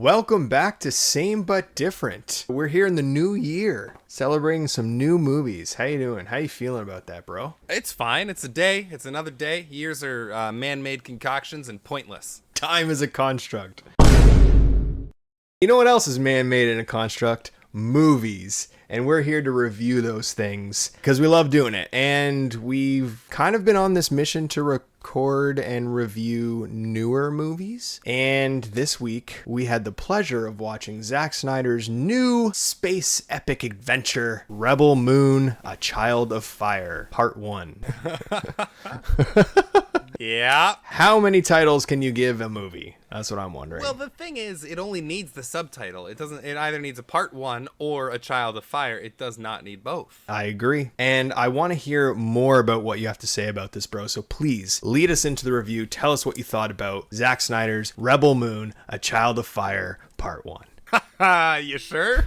Welcome back to Same But Different. We're here in the new year, celebrating some new movies. How you doing? How you feeling about that, bro? It's fine. It's a day. It's another day. Years are man-made concoctions and pointless. Time is a construct. You know what else is man-made in a construct? Movies. And we're here to review those things because we love doing it. And we've kind of been on this mission to record and review newer movies. And this week, we had the pleasure of watching Zack Snyder's new space epic adventure, Rebel Moon, A Child of Fire, Part 1. Yeah. How many titles can you give a movie? That's what I'm wondering. Well, the thing is, it only needs the subtitle. It either needs a Part 1 or A Child of Fire. It does not need both. I agree. And I want to hear more about what you have to say about this, bro. So please lead us into the review. Tell us what you thought about Zack Snyder's Rebel Moon, A Child of Fire, Part 1. You sure?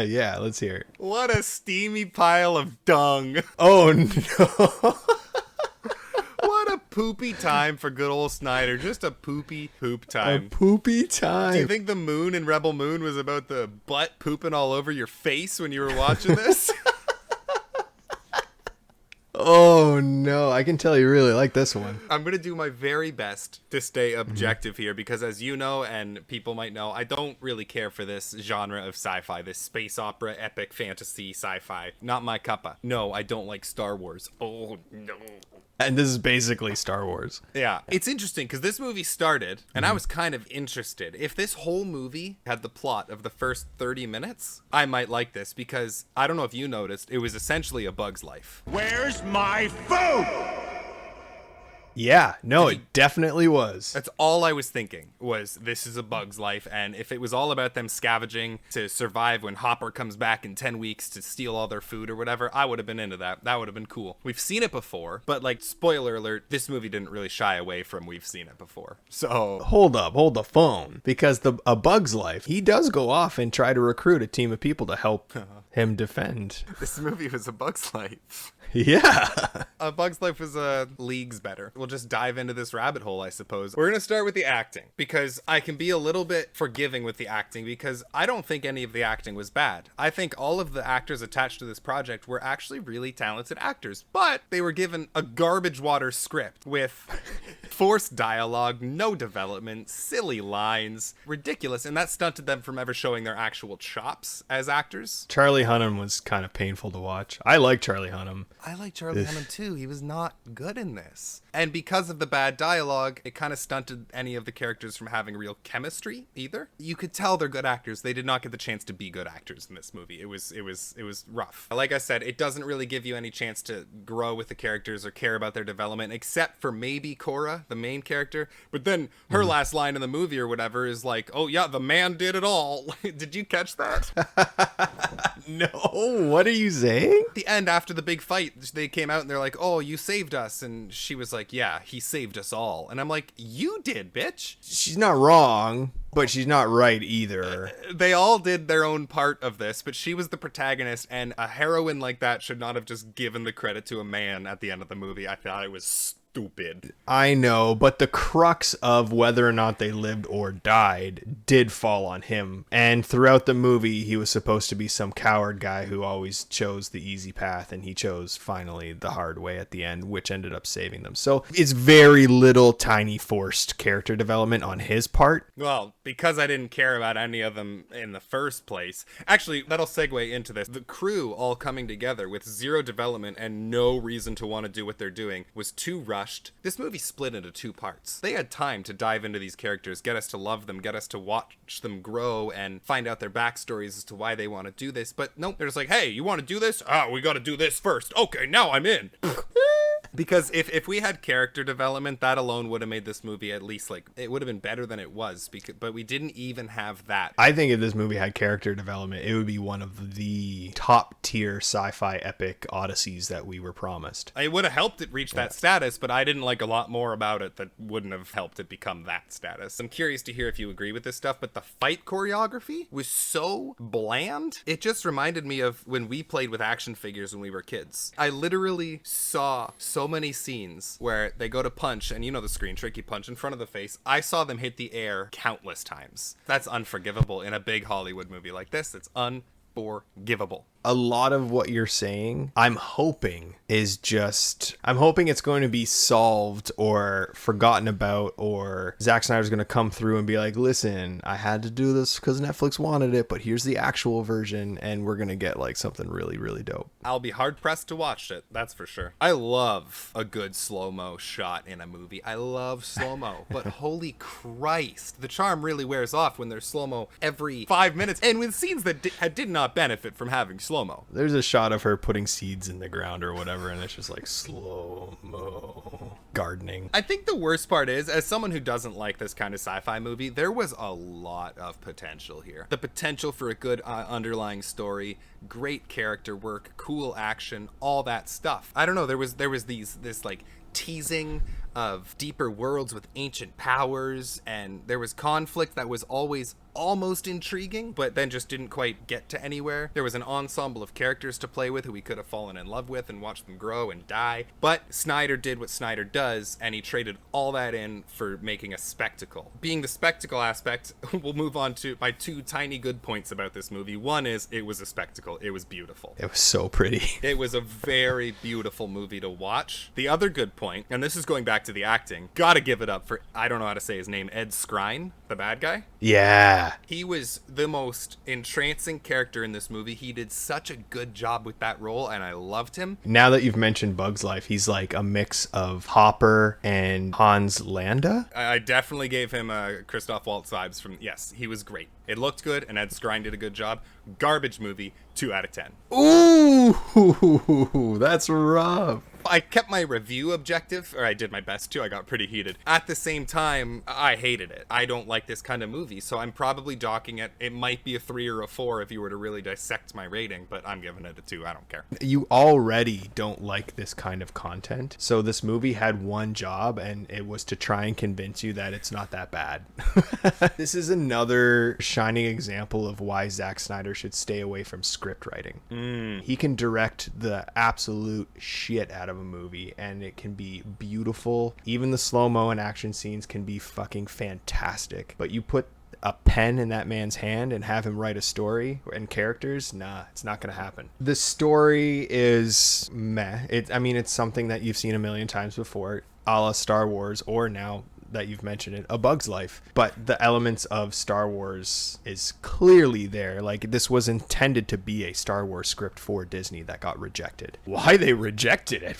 Yeah, let's hear it. What a steamy pile of dung. Oh, no. What a poopy time for good old Snyder. Just a poopy poop time. A poopy time. Do you think the moon in Rebel Moon was about the butt pooping all over your face when you were watching this? Oh, no. I can tell you really like this one. I'm going to do my very best to stay objective here because, as you know, and people might know, I don't really care for this genre of sci-fi, this space opera, epic fantasy sci-fi. Not my cuppa. No, I don't like Star Wars. Oh, no. And this is basically Star Wars. Yeah. It's interesting because this movie started, and I was kind of interested. If this whole movie had the plot of the first 30 minutes, I might like this because, I don't know if you noticed, it was essentially A Bug's Life. Where's my food? Yeah, no, it definitely was. That's all I was thinking, was this is A Bug's Life, and if it was all about them scavenging to survive when Hopper comes back in 10 weeks to steal all their food or whatever, I would have been into that. That would have been cool. We've seen it before, but, like, spoiler alert, this movie didn't really shy away from we've seen it before. So... Hold the phone. Because A Bug's Life, he does go off and try to recruit a team of people to help him defend. This movie was A Bug's Life. Yeah. A Bug's Life was leagues better. We'll just dive into this rabbit hole, I suppose. We're going to start with the acting, because I can be a little bit forgiving with the acting, because I don't think any of the acting was bad. I think all of the actors attached to this project were actually really talented actors, but they were given a garbage water script with forced dialogue, no development, silly lines, ridiculous, and that stunted them from ever showing their actual chops as actors. Charlie Hunnam was kind of painful to watch. I like Charlie Hunnam. I like Charlie Hunnam too. He was not good in this. And because of the bad dialogue, it kind of stunted any of the characters from having real chemistry either. You could tell they're good actors. They did not get the chance to be good actors in this movie. It was rough. Like I said, it doesn't really give you any chance to grow with the characters or care about their development, except for maybe Cora, the main character. But then her last line in the movie or whatever is like, "Oh yeah, the man did it all." Did you catch that? No, what are you saying? At the end, after the big fight, they came out and they're like, "Oh, you saved us." And she was like, "Yeah, he saved us all." And I'm like, "You did, bitch." She's not wrong, but she's not right either. They all did their own part of this, but she was the protagonist, and a heroine like that should not have just given the credit to a man at the end of the movie. I thought it was stupid. I know, but the crux of whether or not they lived or died did fall on him. And throughout the movie, he was supposed to be some coward guy who always chose the easy path, and he chose finally the hard way at the end, which ended up saving them. So it's very little tiny forced character development on his part. Well, because I didn't care about any of them in the first place. Actually, that'll segue into this. The crew all coming together with zero development and no reason to want to do what they're doing was too rushed. This movie split into two parts. They had time to dive into these characters, get us to love them, get us to watch them grow and find out their backstories as to why they want to do this. But nope, they're just like, "Hey, you want to do this? Oh, we got to do this first. Okay, now I'm in." Because if we had character development, that alone would have made this movie at least, like, it would have been better than it was. But we didn't even have that. I think if this movie had character development, it would be one of the top tier sci-fi epic odysseys that we were promised. It would have helped it reach that status, but I didn't like a lot more about it that wouldn't have helped it become that status. I'm curious to hear if you agree with this stuff, but the fight choreography was so bland. It just reminded me of when we played with action figures when we were kids. I literally saw so many scenes where they go to punch, and you know the screen trick, you punch in front of the face. I saw them hit the air countless times. That's unforgivable in a big Hollywood movie like this. It's unforgivable. A lot of what you're saying, I'm hoping it's going to be solved or forgotten about, or Zack Snyder's going to come through and be like, listen, I had to do this because Netflix wanted it, but here's the actual version, and we're going to get like something really, really dope. I'll be hard pressed to watch it, that's for sure. I love a good slow-mo shot in a movie. I love slow-mo, but holy Christ, the charm really wears off when there's slow-mo every 5 minutes, and with scenes that did not benefit from having slow-mo. There's a shot of her putting seeds in the ground or whatever, and it's just like slow-mo gardening. I think the worst part is, as someone who doesn't like this kind of sci-fi movie, there was a lot of potential here. The potential for a good underlying story, great character work, cool action, all that stuff. I don't know, there was this like teasing of deeper worlds with ancient powers, and there was conflict that was always almost intriguing, but then just didn't quite get to anywhere. There was an ensemble of characters to play with who we could have fallen in love with and watched them grow and die. But Snyder did what Snyder does, and he traded all that in for making a spectacle. Being the spectacle aspect, we'll move on to my two tiny good points about this movie. One is it was a spectacle. It was beautiful. It was so pretty. It was a very beautiful movie to watch. The other good point, and this is going back to the acting, gotta give it up for, I don't know how to say his name, Ed Skrein, the bad guy. Yeah. He was the most entrancing character in this movie. He did such a good job with that role, and I loved him. Now that you've mentioned Bug's Life, he's like a mix of Hopper and Hans Landa. I definitely gave him Christoph Waltz vibes from, yes, he was great. It looked good, and Ed Skrein did a good job. Garbage movie, 2 out of 10. Ooh, that's rough. I kept my review objective, or I did my best to. I got pretty heated. At the same time, I hated it. I don't like this kind of movie, so I'm probably docking it. It might be a 3 or a 4 if you were to really dissect my rating, but I'm giving it a 2. I don't care. You already don't like this kind of content, so this movie had one job, and it was to try and convince you that it's not that bad. This is another shining example of why Zack Snyder should stay away from script writing. He can direct the absolute shit out of a movie, and it can be beautiful. Even the slow-mo and action scenes can be fucking fantastic, but you put a pen in that man's hand and have him write a story and characters, nah, it's not gonna happen. The story is meh. It's something that you've seen a million times before, a la Star Wars, or now that you've mentioned it, A Bug's Life. But the elements of Star Wars is clearly there. Like, this was intended to be a Star Wars script for Disney that got rejected. Why they rejected it?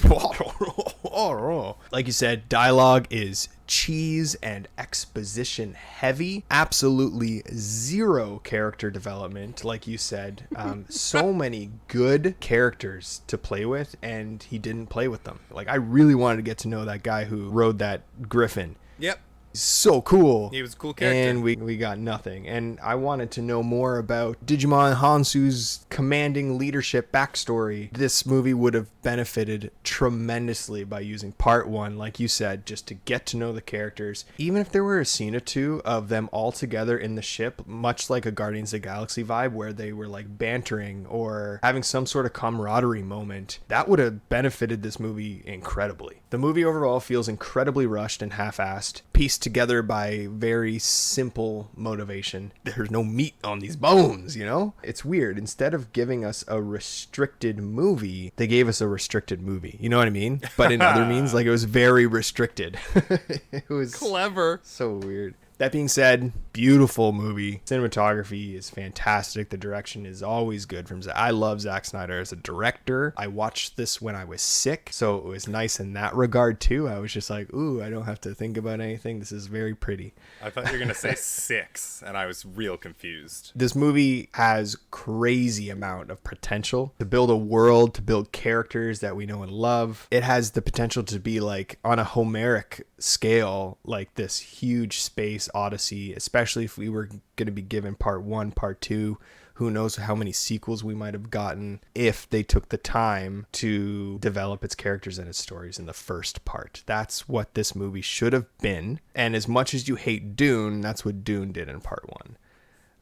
Like you said, dialogue is cheese and exposition heavy. Absolutely zero character development, like you said. So many good characters to play with, and he didn't play with them. Like, I really wanted to get to know that guy who rode that griffin. Yep. So cool. He was a cool character. And we got nothing. And I wanted to know more about Digimon Hansu's commanding leadership backstory. This movie would have benefited tremendously by using part 1, like you said, just to get to know the characters. Even if there were a scene or two of them all together in the ship, much like a Guardians of the Galaxy vibe, where they were like bantering or having some sort of camaraderie moment, that would have benefited this movie incredibly. The movie overall feels incredibly rushed and half-assed, pieced together by very simple motivation. There's no meat on these bones, you know? It's weird. Instead of giving us a restricted movie, they gave us a restricted movie. You know what I mean? But in other means, like, it was very restricted. It was clever. So weird. That being said, beautiful movie. Cinematography is fantastic. The direction is always good from Zack. I love Zack Snyder as a director. I watched this when I was sick, so it was nice in that regard too. I was just like, ooh, I don't have to think about anything. This is very pretty. I thought you were going to say 6, and I was real confused. This movie has crazy amount of potential to build a world, to build characters that we know and love. It has the potential to be like on a Homeric scale, like this huge space odyssey, especially if we were going to be given part 1, part 2. Who knows how many sequels we might have gotten if they took the time to develop its characters and its stories in the first part. That's what this movie should have been. And as much as you hate Dune, that's what Dune did in part 1.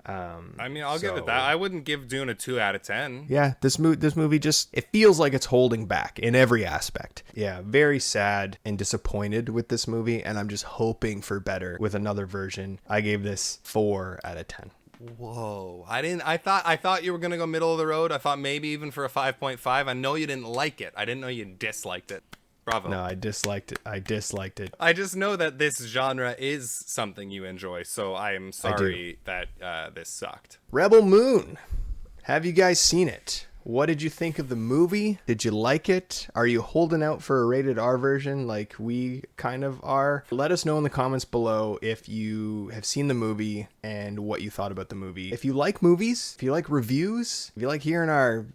I mean, I'll give it that. I wouldn't give Dune a 2 out of 10. Yeah, this movie just, it feels like it's holding back in every aspect. Yeah, very sad and disappointed with this movie, and I'm just hoping for better with another version. I gave this 4 out of 10. Whoa. I thought you were going to go middle of the road. I thought maybe even for a 5.5. I know you didn't like it. I didn't know you disliked it. Bravo. No, I disliked it. I just know that this genre is something you enjoy, so I am sorry that this sucked. Rebel Moon. Have you guys seen it? What did you think of the movie? Did you like it? Are you holding out for a rated R version like we kind of are? Let us know in the comments below if you have seen the movie and what you thought about the movie. If you like movies, if you like reviews, if you like hearing our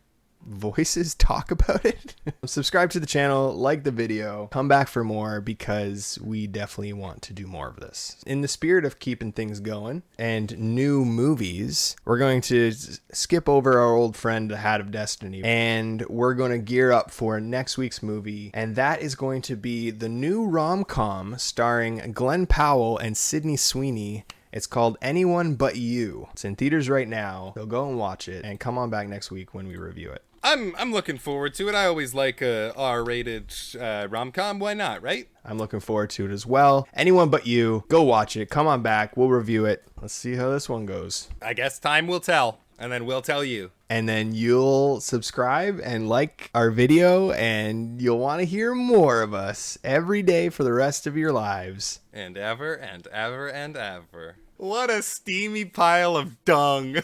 voices talk about it, subscribe to the channel, like the video, come back for more, because we definitely want to do more of this. In the spirit of keeping things going and new movies, we're going to skip over our old friend the Hat of Destiny, and we're going to gear up for next week's movie, and that is going to be the new rom-com starring Glenn Powell and Sydney Sweeney. It's called Anyone But You. It's in theaters right now, so go and watch it, and come on back next week when we review it. I'm looking forward to it. I always like a R-rated rom-com. Why not, right? I'm looking forward to it as well. Anyone But You, go watch it. Come on back. We'll review it. Let's see how this one goes. I guess time will tell, and then we'll tell you. And then you'll subscribe and like our video, and you'll want to hear more of us every day for the rest of your lives. And ever and ever and ever. What a steamy pile of dung.